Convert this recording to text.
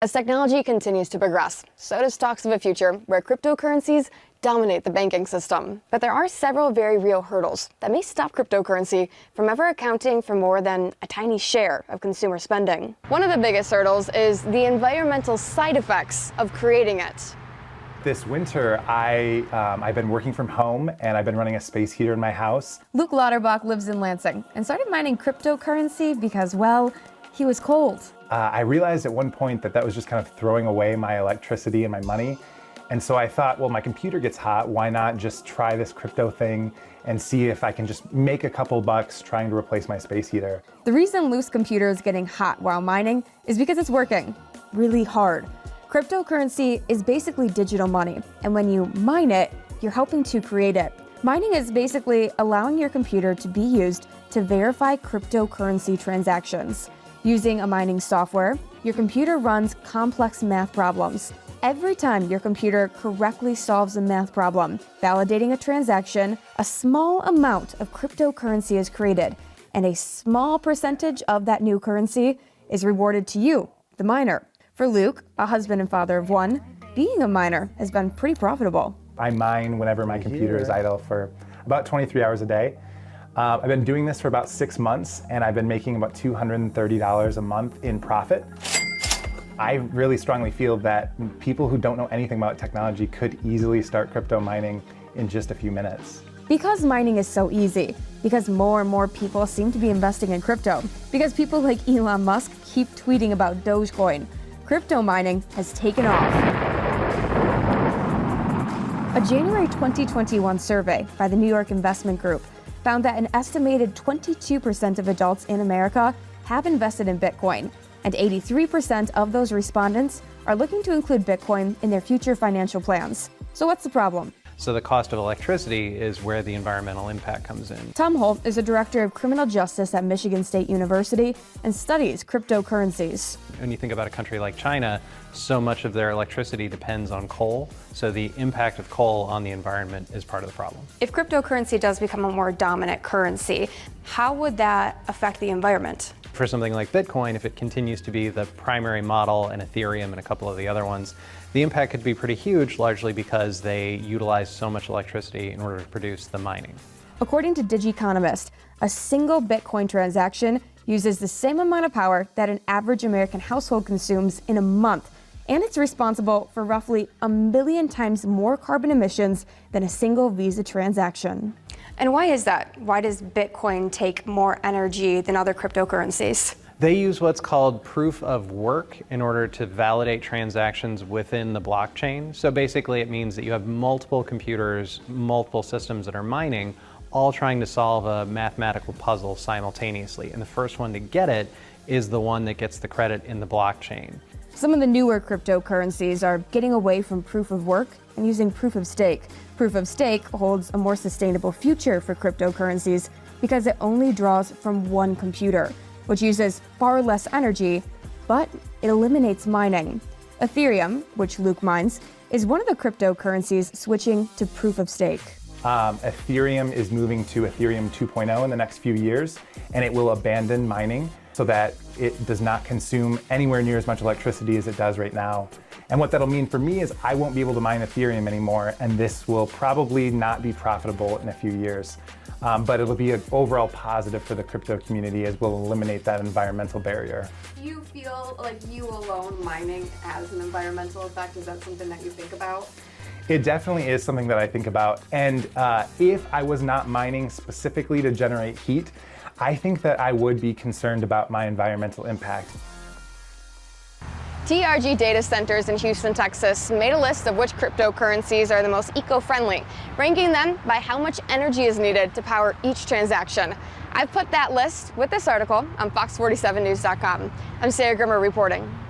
As technology continues to progress, so does talks of a future where cryptocurrencies dominate the banking system. But there are several very real hurdles that may stop cryptocurrency from ever accounting for more than a tiny share of consumer spending. One of the biggest hurdles is the environmental side effects of creating it. This winter, I've been working from home and I've been running a space heater in my house. Luke Lauterbach lives in Lansing and started mining cryptocurrency because, well, he was cold. I realized at one point that was just kind of throwing away my electricity and my money. And so I thought, well, my computer gets hot, why not just try this crypto thing and see if I can just make a couple bucks trying to replace my space heater. The reason Luke's computer is getting hot while mining is because it's working really hard. Cryptocurrency is basically digital money, and when you mine it, you're helping to create it. Mining is basically allowing your computer to be used to verify cryptocurrency transactions. Using a mining software, your computer runs complex math problems. Every time your computer correctly solves a math problem, validating a transaction, a small amount of cryptocurrency is created, and a small percentage of that new currency is rewarded to you, the miner. For Luke, a husband and father of one, being a miner has been pretty profitable. I mine whenever my computer is idle for about 23 hours a day. I've been doing this for about 6 months, and I've been making about $230 a month in profit. I really strongly feel that people who don't know anything about technology could easily start crypto mining in just a few minutes. Because mining is so easy, because more and more people seem to be investing in crypto, because people like Elon Musk keep tweeting about Dogecoin, crypto mining has taken off. A January 2021 survey by the New York Investment Group found that an estimated 22% of adults in America have invested in Bitcoin, and 83% of those respondents are looking to include Bitcoin in their future financial plans. So what's the problem? So the cost of electricity is where the environmental impact comes in. Tom Holt is a director of criminal justice at Michigan State University and studies cryptocurrencies. When you think about a country like China, so much of their electricity depends on coal. So the impact of coal on the environment is part of the problem. If cryptocurrency does become a more dominant currency, how would that affect the environment? For something like Bitcoin, if it continues to be the primary model, and Ethereum and a couple of the other ones, the impact could be pretty huge, largely because they utilize so much electricity in order to produce the mining. According to Digiconomist, a single Bitcoin transaction uses the same amount of power that an average American household consumes in a month, and it's responsible for roughly 1 million times more carbon emissions than a single Visa transaction. And why is that? Why does Bitcoin take more energy than other cryptocurrencies? They use what's called proof of work in order to validate transactions within the blockchain. So basically it means that you have multiple computers, multiple systems that are mining, all trying to solve a mathematical puzzle simultaneously. And the first one to get it is the one that gets the credit in the blockchain. Some of the newer cryptocurrencies are getting away from proof of work and using proof of stake. Proof of stake holds a more sustainable future for cryptocurrencies because it only draws from one computer, which uses far less energy, but it eliminates mining. Ethereum, which Luke mines, is one of the cryptocurrencies switching to proof of stake. Ethereum is moving to Ethereum 2.0 in the next few years, and it will abandon mining so that it does not consume anywhere near as much electricity as it does right now. And what that'll mean for me is I won't be able to mine Ethereum anymore, and this will probably not be profitable in a few years. But it'll be an overall positive for the crypto community as we'll eliminate that environmental barrier. Do you feel like you alone mining has an environmental effect? Is that something that you think about? It definitely is something that I think about. And if I was not mining specifically to generate heat, I think that I would be concerned about my environmental impact. TRG Data Centers in Houston, Texas made a list of which cryptocurrencies are the most eco-friendly, ranking them by how much energy is needed to power each transaction. I've put that list with this article on fox47news.com. I'm Sarah Grimmer reporting.